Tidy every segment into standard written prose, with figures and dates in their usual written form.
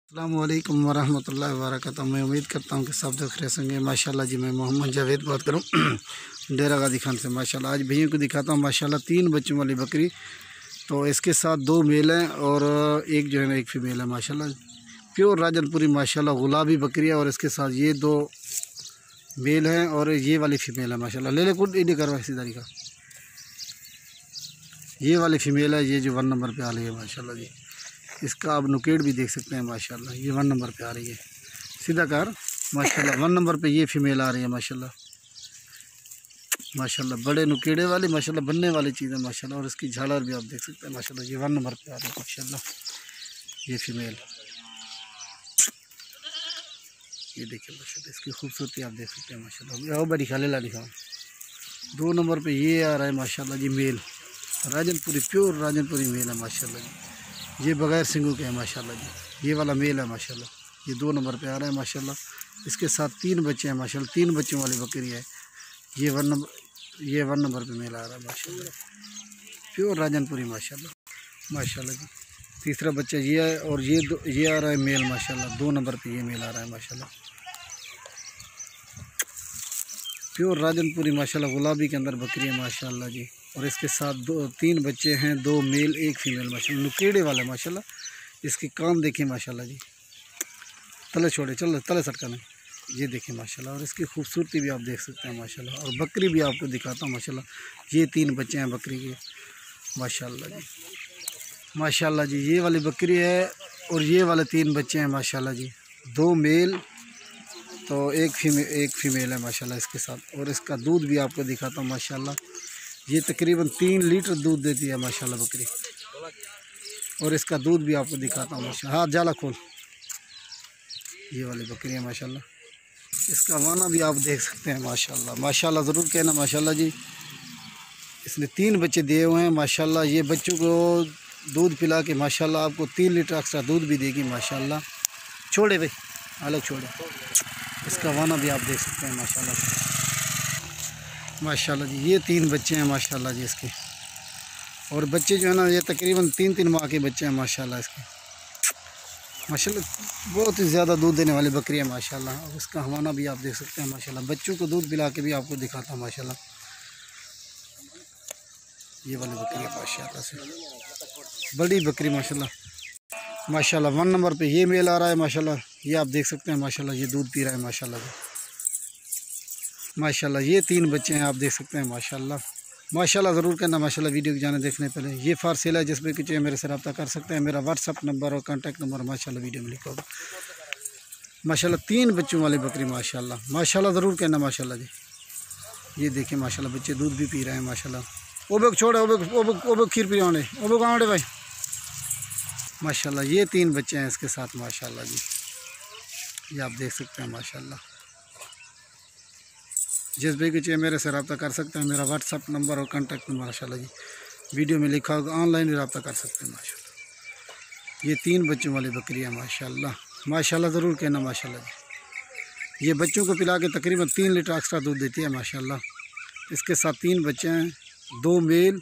अस्सलामुअलैकुम वरहमतुल्लाहि वबरकातुहू। मैं उम्मीद करता हूँ कि सब लोग खैरियत से होंगे। माशाल्लाह जी, मैं मोहम्मद जावेद बात करूँ डेरा गाजी खान से। माशाल्लाह आज भैया को दिखाता हूँ माशाल्लाह 3 बच्चों वाली बकरी। तो इसके साथ 2 मेल हैं और एक जो है ना एक फ़ीमेल है। माशाल्लाह प्योर राजनपुरी माशाल्लाह गुलाबी बकरी है और इसके साथ ये 2 मेल हैं और ये वाली फ़ीमेल है। माशाल्लाह ले कुछ इडी करवा इसी तरीका। ये वाली फ़ीमेल है, ये जो 1 नंबर पे आ रही है माशाल्लाह जी। इसका आप नुकेट भी देख सकते हैं माशाल्लाह। ये 1 नंबर पे आ रही है सीधा कार माशाल्लाह। 1 नंबर पे ये फ़ीमेल आ रही है माशाल्लाह। माशाल्लाह बड़े नुकेड़े वाली माशाल्लाह बनने वाली चीज़ है माशाल्लाह। और इसकी झालर भी आप देख सकते हैं माशाल्लाह। ये 1 नंबर पे आ रही है माशाल्लाह ये फ़ीमेल। ये देखिए माशाल्लाह इसकी खूबसूरती आप देख सकते हैं माशाल्लाह। बड़ी खाले ला दिखाओ। 2 नंबर पे ये आ रहा है माशाल्लाह जी male, Rajanpuri pure Rajanpuri male है माशाल्लाह जी। ये बगैर सिंगों के है माशाल्लाह जी। ये वाला मेल है माशाल्लाह। ये 2 नंबर पे आ रहा है माशाल्लाह। इसके साथ 3 बच्चे हैं माशाल्लाह। 3 बच्चों वाली बकरी है। ये 1 नंबर पे मेल आ रहा है माशाल्लाह। प्योर राजनपुरी माशाल्लाह माशाल्लाह जी। तीसरा बच्चा ये है और ये आ रहा है मेल माशाल्लाह। 2 नंबर पे ये मेल आ रहा है माशाल्लाह। प्योर राजनपुरी माशाल्लाह गुलाबी के अंदर बकरी है माशाल्लाह जी। और इसके साथ 3 बच्चे हैं, 2 मेल 1 फ़ीमेल माशाल्लाह। नुकेड़े वाला माशाल्लाह। इसकी कान देखिए माशाल्लाह जी। तले छोड़े चल तले सटका नहीं। ये देखिए माशाल्लाह। और इसकी खूबसूरती भी आप देख सकते हैं माशाल्लाह। और बकरी भी आपको दिखाता हूँ माशाल्लाह। ये 3 बच्चे हैं बकरी के माशाल्लाह जी। माशाल्लाह जी ये वाली बकरी है और ये वाले 3 बच्चे हैं माशाल्लाह जी। 2 मेल तो एक फ़ीमेल है माशाल्लाह इसके साथ। और इसका दूध भी आपको दिखाता हूँ माशाल्लाह। ये तकरीबन 3 लीटर दूध देती है माशाल्लाह बकरी। और इसका दूध भी आपको दिखाता हूँ माशाल्लाह। हाथ जाला खोल। ये वाली बकरी है माशाल्लाह। इसका वाना भी आप देख सकते हैं माशाल्लाह। माशाल्लाह ज़रूर कहना माशाल्लाह जी। इसने 3 बच्चे दिए हुए हैं माशाल्लाह। ये बच्चों को दूध पिला के माशाल्लाह आपको 3 लीटर एक्स्ट्रा दूध भी देगी माशाल्लाह। छोड़े भाई अलग छोड़े। इसका वाना भी आप देख सकते हैं माशाल्लाह माशाल्लाह जी। ये 3 बच्चे हैं माशाल्लाह जी इसके। और बच्चे जो है ना ये तकरीबन 3-3 माह के बच्चे हैं माशाल्लाह इसके माशाल्लाह। बहुत ही ज़्यादा दूध देने वाली बकरी है माशाल्लाह। और इसका हवाना भी आप देख सकते हैं माशाल्लाह। बच्चों को दूध पिला के भी आपको दिखाता हूँ माशाल्लाह। ये वाली बकरी है माशाल्लाह से बड़ी बकरी माशाल्लाह माशाल्लाह। 1 नंबर पे ये मेल आ रहा है माशाल्लाह। ये आप देख सकते हैं माशाल्लाह। ये दूध पी रहा है माशाल्लाह माशाल्लाह। ये 3 बच्चे हैं आप देख सकते हैं माशाल्लाह माशाल्लाह। ज़रूर कहना माशाल्लाह वीडियो की जाने देखने पहले। ये फार सेल है जिसमें कि चाहिए मेरे से रब्ता कर सकते हैं। मेरा व्हाट्सअप नंबर और कॉन्टैक्ट नंबर माशाल्लाह वीडियो में लिखा होगा माशाल्लाह। 3 बच्चों वाली बकरी माशाल्लाह माशाल्लाह। ज़रूर कहना माशाल्लाह जी। ये देखिए माशाल्लाह बच्चे दूध भी पी रहे हैं माशाल्लाह। ओबे छोड़े ओबे खीर पी आने ओबे आने भाई माशाल्लाह। ये 3 बच्चे हैं इसके साथ माशाल्लाह जी। ये आप देख सकते हैं माशाल्लाह। जिस भी की चाहिए मेरे से रब्ता कर सकते हैं। मेरा व्हाट्सअप नंबर और कॉन्टैक्ट नंबर माशाल्लाह जी वीडियो में लिखा होगा। ऑनलाइन ही रब्ता कर सकते हैं माशाल्लाह। ये 3 बच्चों वाली बकरी है माशाल्लाह माशाल्लाह। ज़रूर कहना माशाल्लाह जी। ये बच्चों को पिला के तकरीबन 3 लीटर एक्स्ट्रा दूध देती है माशाल्लाह। इसके साथ 3 बच्चे हैं, 2 मेल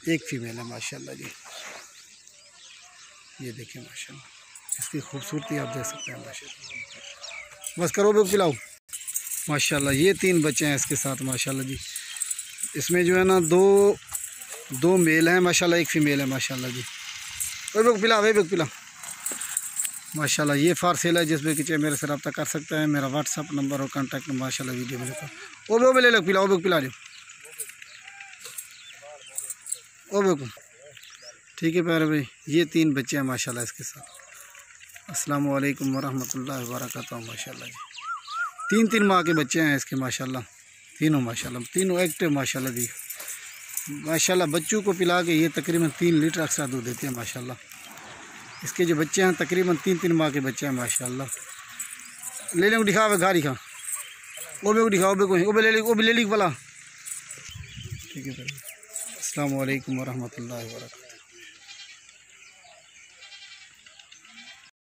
1 फ़ीमेल है माशाल्लाह जी। ये देखिए माशाल्लाह इसकी खूबसूरती आप देख सकते हैं माशाल्लाह। बस करो भी पिलाओ माशाल्लाह। ये 3 बच्चे हैं इसके साथ माशाल्लाह जी। इसमें जो है ना 2 मेल हैं माशाल्लाह, 1 फ़ीमेल है माशाल्लाह जी। वे पिला माशाल्लाह। ये फार सेल है जिसमें कि चाहिए मेरे से रब्ता कर सकता है। मेरा व्हाट्सअप नंबर और कॉन्टैक्ट नंबर माशाल्लाह वीडियो में लिखा। ओबे ले लो पिला दो ओबे को। ठीक है प्यारे भाई। ये 3 बच्चे हैं माशाल्लाह इसके साथ। अस्सलामु अलैकुम वरहमतुल्लाहि वबरकातुहू माशाल्लाह जी। 3-3 माह के बच्चे हैं इसके माशाल्लाह। तीनों माशाल्लाह तीनों एक्टिव माशाल्लाह जी माशाल्लाह। बच्चों को पिला के ये तकरीबन 3 लीटर एक्स्ट्रा दूध देते हैं माशाल्लाह। इसके जो बच्चे हैं तकरीबन 3-3 माह के बच्चे हैं माशाल्लाह। ले लें दिखा घारी खा ओबे को दिखा ओबे ले ली भला। ठीक है। अस्सलामु अलैकुम वरहमतुल्लाहि वबरकातुहू।